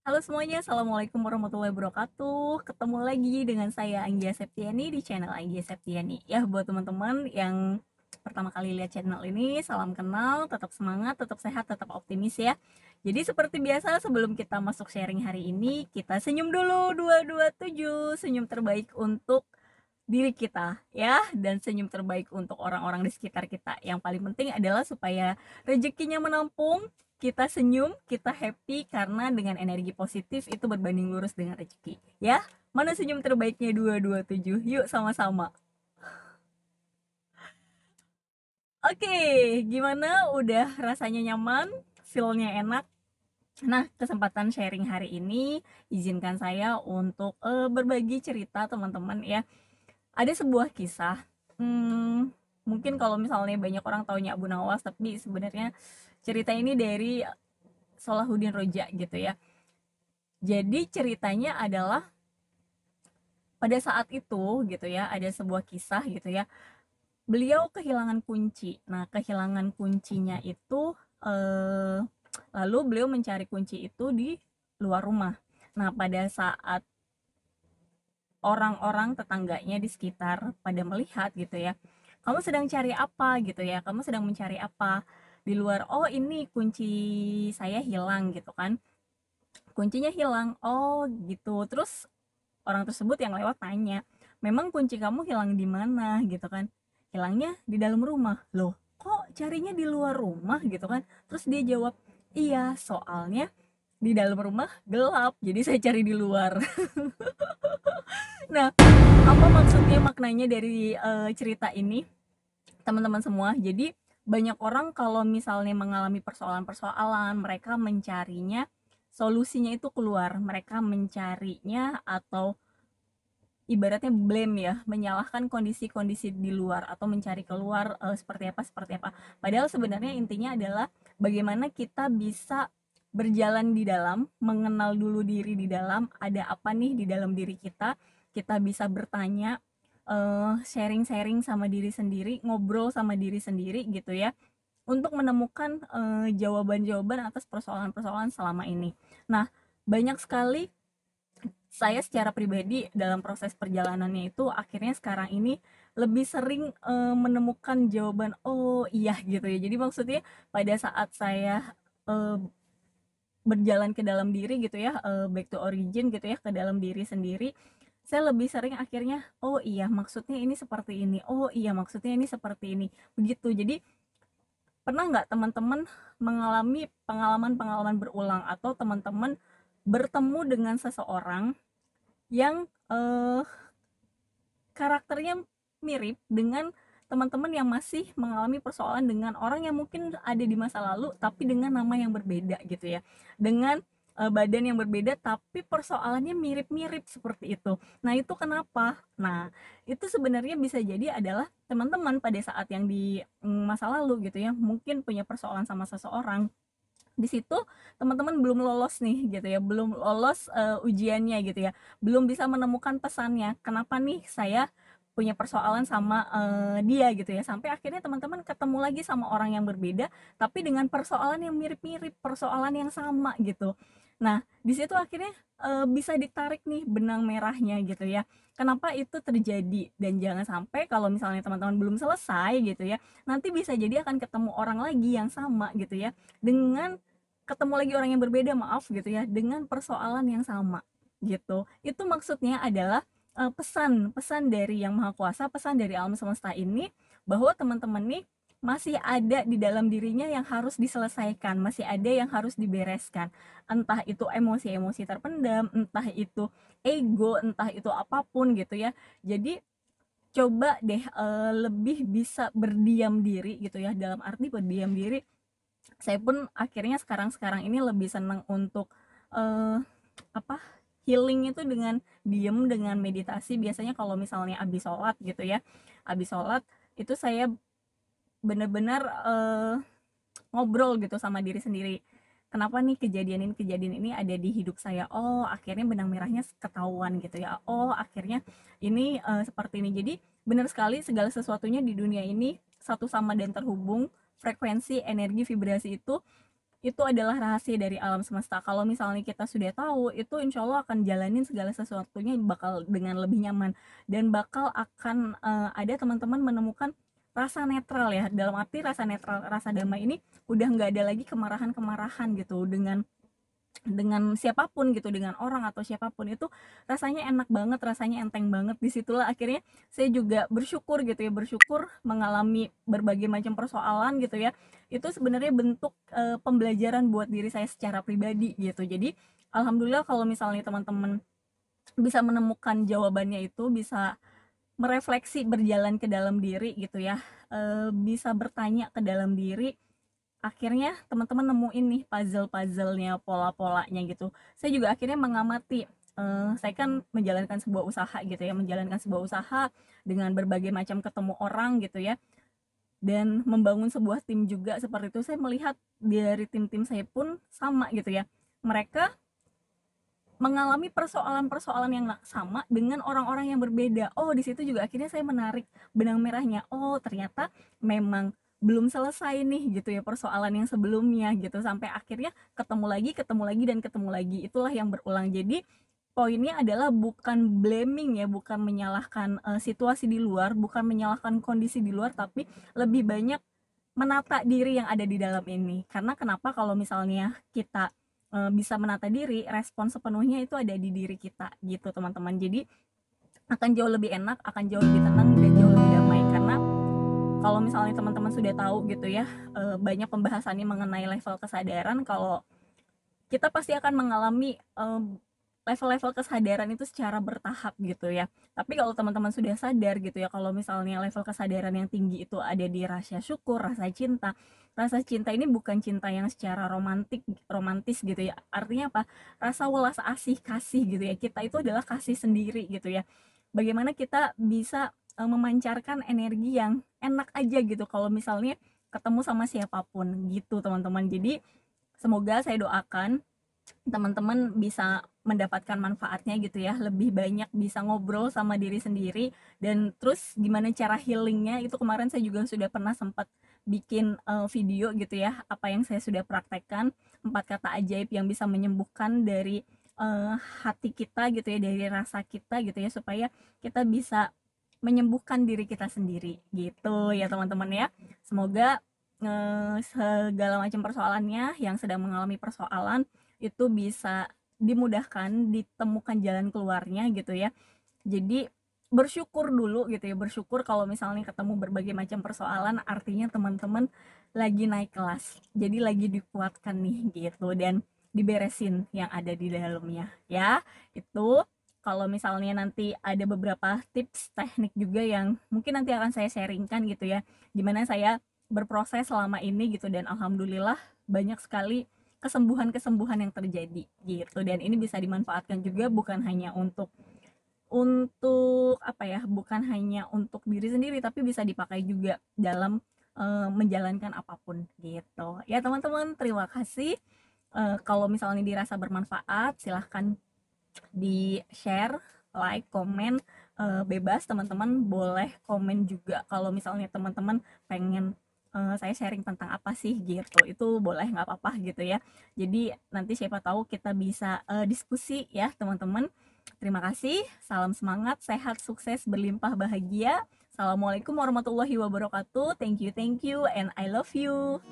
Halo semuanya, Assalamualaikum warahmatullahi wabarakatuh. Ketemu lagi dengan saya Anggia Septiani di channel Anggia Septiani. Ya, buat teman-teman yang pertama kali lihat channel ini, salam kenal, tetap semangat, tetap sehat, tetap optimis ya. Jadi seperti biasa sebelum kita masuk sharing hari ini, kita senyum dulu 227, senyum terbaik untuk diri kita ya, dan senyum terbaik untuk orang-orang di sekitar kita. Yang paling penting adalah supaya rezekinya menampung, kita senyum, kita happy, karena dengan energi positif itu berbanding lurus dengan rezeki ya. Mana senyum terbaiknya 227? Yuk sama-sama. Oke, gimana, udah rasanya nyaman, feelnya enak? Nah, kesempatan sharing hari ini izinkan saya untuk berbagi cerita teman-teman ya. Ada sebuah kisah, hmm, mungkin kalau misalnya banyak orang taunya Abu Nawas, tapi sebenarnya cerita ini dari Salahuddin Roja gitu ya. Jadi ceritanya adalah pada saat itu gitu ya, ada sebuah kisah gitu ya, beliau kehilangan kunci. Nah, kehilangan kuncinya itu eh, lalu beliau mencari kunci itu di luar rumah. Nah, pada saat orang-orang tetangganya di sekitar pada melihat gitu ya, kamu sedang cari apa gitu ya, kamu sedang mencari apa di luar. Oh, ini kunci saya hilang gitu kan, kuncinya hilang. Oh gitu. Terus orang tersebut yang lewat tanya, memang kunci kamu hilang di mana gitu kan. Hilangnya di dalam rumah. Loh, kok carinya di luar rumah gitu kan. Terus dia jawab, iya soalnya di dalam rumah gelap, jadi saya cari di luar. Nah, apa maksudnya, maknanya dari cerita ini teman-teman semua? Jadi banyak orang kalau misalnya mengalami persoalan-persoalan, mereka mencarinya solusinya itu keluar, mereka mencarinya atau ibaratnya blame ya, menyalahkan kondisi-kondisi di luar atau mencari keluar seperti apa. Padahal sebenarnya intinya adalah bagaimana kita bisa berjalan di dalam, mengenal dulu diri di dalam, ada apa nih di dalam diri kita. Kita bisa bertanya, sharing-sharing sama diri sendiri, ngobrol sama diri sendiri gitu ya, untuk menemukan jawaban-jawaban atas persoalan-persoalan selama ini. Nah, banyak sekali saya secara pribadi dalam proses perjalanannya itu akhirnya sekarang ini lebih sering menemukan jawaban, oh iya gitu ya. Jadi maksudnya pada saat saya eh, berjalan ke dalam diri gitu ya, back to origin gitu ya, ke dalam diri sendiri, saya lebih sering akhirnya, oh iya maksudnya ini seperti ini, oh iya maksudnya ini seperti ini, begitu. Jadi pernah nggak teman-teman mengalami pengalaman-pengalaman berulang, atau teman-teman bertemu dengan seseorang yang karakternya mirip dengan teman-teman yang masih mengalami persoalan dengan orang yang mungkin ada di masa lalu, tapi dengan nama yang berbeda gitu ya, dengan badan yang berbeda, tapi persoalannya mirip-mirip seperti itu. Nah, itu kenapa? Nah, itu sebenarnya bisa jadi adalah teman-teman pada saat yang di masa lalu gitu ya, mungkin punya persoalan sama seseorang. Di situ teman-teman belum lolos nih gitu ya, belum lolos ujiannya gitu ya, belum bisa menemukan pesannya, kenapa nih saya punya persoalan sama dia gitu ya, sampai akhirnya teman-teman ketemu lagi sama orang yang berbeda tapi dengan persoalan yang mirip-mirip, persoalan yang sama gitu. Nah, di situ akhirnya bisa ditarik nih benang merahnya gitu ya, kenapa itu terjadi. Dan jangan sampai kalau misalnya teman-teman belum selesai gitu ya, nanti bisa jadi akan ketemu orang lagi yang sama gitu ya, dengan ketemu lagi orang yang berbeda, maaf gitu ya, dengan persoalan yang sama gitu. Itu maksudnya adalah pesan dari Yang Maha Kuasa, pesan dari alam semesta ini, bahwa teman-teman nih masih ada di dalam dirinya yang harus diselesaikan, masih ada yang harus dibereskan. Entah itu emosi-emosi terpendam, entah itu ego, entah itu apapun gitu ya. Jadi coba deh lebih bisa berdiam diri gitu ya, dalam arti berdiam diri, saya pun akhirnya sekarang-sekarang ini lebih senang untuk eh, apa, healing itu dengan diem, dengan meditasi. Biasanya kalau misalnya habis sholat gitu ya, habis sholat itu saya benar-benar ngobrol gitu sama diri sendiri, kenapa nih kejadian ini ada di hidup saya. Oh, akhirnya benang merahnya ketahuan gitu ya. Oh, akhirnya ini seperti ini. Jadi benar sekali, segala sesuatunya di dunia ini satu sama dan terhubung. Frekuensi, energi, vibrasi itu itu adalah rahasia dari alam semesta. Kalau misalnya kita sudah tahu, itu insya Allah akan jalanin segala sesuatunya bakal dengan lebih nyaman, dan bakal akan ada teman-teman menemukan rasa netral ya, dalam arti rasa netral, rasa damai ini udah nggak ada lagi kemarahan-kemarahan gitu dengan siapapun gitu, dengan orang atau siapapun. Itu rasanya enak banget, rasanya enteng banget. Disitulah akhirnya saya juga bersyukur gitu ya, bersyukur mengalami berbagai macam persoalan gitu ya. Itu sebenarnya bentuk pembelajaran buat diri saya secara pribadi gitu. Jadi alhamdulillah kalau misalnya teman-teman bisa menemukan jawabannya, itu bisa merefleksi, berjalan ke dalam diri gitu ya, bisa bertanya ke dalam diri, akhirnya teman-teman nemuin nih puzzle-puzzlenya, pola-polanya gitu. Saya juga akhirnya mengamati, saya kan menjalankan sebuah usaha gitu ya, menjalankan sebuah usaha dengan berbagai macam ketemu orang gitu ya, dan membangun sebuah tim juga seperti itu. Saya melihat dari tim-tim saya pun sama gitu ya, mereka mengalami persoalan-persoalan yang sama dengan orang-orang yang berbeda. Oh, di situ juga akhirnya saya menarik benang merahnya. Oh, ternyata memang belum selesai nih gitu ya persoalan yang sebelumnya gitu, sampai akhirnya ketemu lagi dan ketemu lagi. Itulah yang berulang. Jadi poinnya adalah bukan blaming ya, bukan menyalahkan situasi di luar, bukan menyalahkan kondisi di luar, tapi lebih banyak menata diri yang ada di dalam ini. Karena kenapa, kalau misalnya kita bisa menata diri, respon sepenuhnya itu ada di diri kita gitu teman-teman. Jadi akan jauh lebih enak, akan jauh lebih tenang, dan jauh lebih damai. Karena kalau misalnya teman-teman sudah tahu gitu ya, banyak pembahasannya mengenai level kesadaran. Kalau kita pasti akan mengalami level-level kesadaran itu secara bertahap gitu ya. Tapi kalau teman-teman sudah sadar gitu ya, kalau misalnya level kesadaran yang tinggi itu ada di rasa syukur, rasa cinta. Rasa cinta ini bukan cinta yang secara romantis gitu ya. Artinya apa? Rasa welas asih, kasih gitu ya. Kita itu adalah kasih sendiri gitu ya. Bagaimana kita bisa memancarkan energi yang enak aja gitu kalau misalnya ketemu sama siapapun gitu teman-teman. Jadi semoga, saya doakan teman-teman bisa mendapatkan manfaatnya gitu ya, lebih banyak bisa ngobrol sama diri sendiri. Dan terus gimana cara healingnya, itu kemarin saya juga sudah pernah sempat bikin video gitu ya, apa yang saya sudah praktekkan, 4 kata ajaib yang bisa menyembuhkan dari hati kita gitu ya, dari rasa kita gitu ya, supaya kita bisa menyembuhkan diri kita sendiri gitu ya teman-teman ya. Semoga segala macam persoalannya yang sedang mengalami persoalan itu bisa dimudahkan, ditemukan jalan keluarnya gitu ya. Jadi bersyukur dulu gitu ya, bersyukur kalau misalnya ketemu berbagai macam persoalan, artinya teman-teman lagi naik kelas, jadi lagi dikuatkan nih gitu, dan diberesin yang ada di dalamnya ya. Itu kalau misalnya nanti ada beberapa tips teknik juga yang mungkin nanti akan saya sharingkan gitu ya, gimana saya berproses selama ini gitu, dan alhamdulillah banyak sekali kesembuhan-kesembuhan yang terjadi gitu. Dan ini bisa dimanfaatkan juga bukan hanya untuk apa ya, bukan hanya untuk diri sendiri, tapi bisa dipakai juga dalam menjalankan apapun gitu ya teman-teman. Terima kasih. Kalau misalnya dirasa bermanfaat, silahkan di share, like, komen, bebas. Teman-teman boleh komen juga kalau misalnya teman-teman pengen saya sharing tentang apa sih gitu, itu boleh, nggak apa-apa gitu ya. Jadi nanti siapa tahu kita bisa diskusi ya teman-teman. Terima kasih, salam semangat, sehat, sukses, berlimpah bahagia. Assalamualaikum warahmatullahi wabarakatuh. Thank you, and I love you.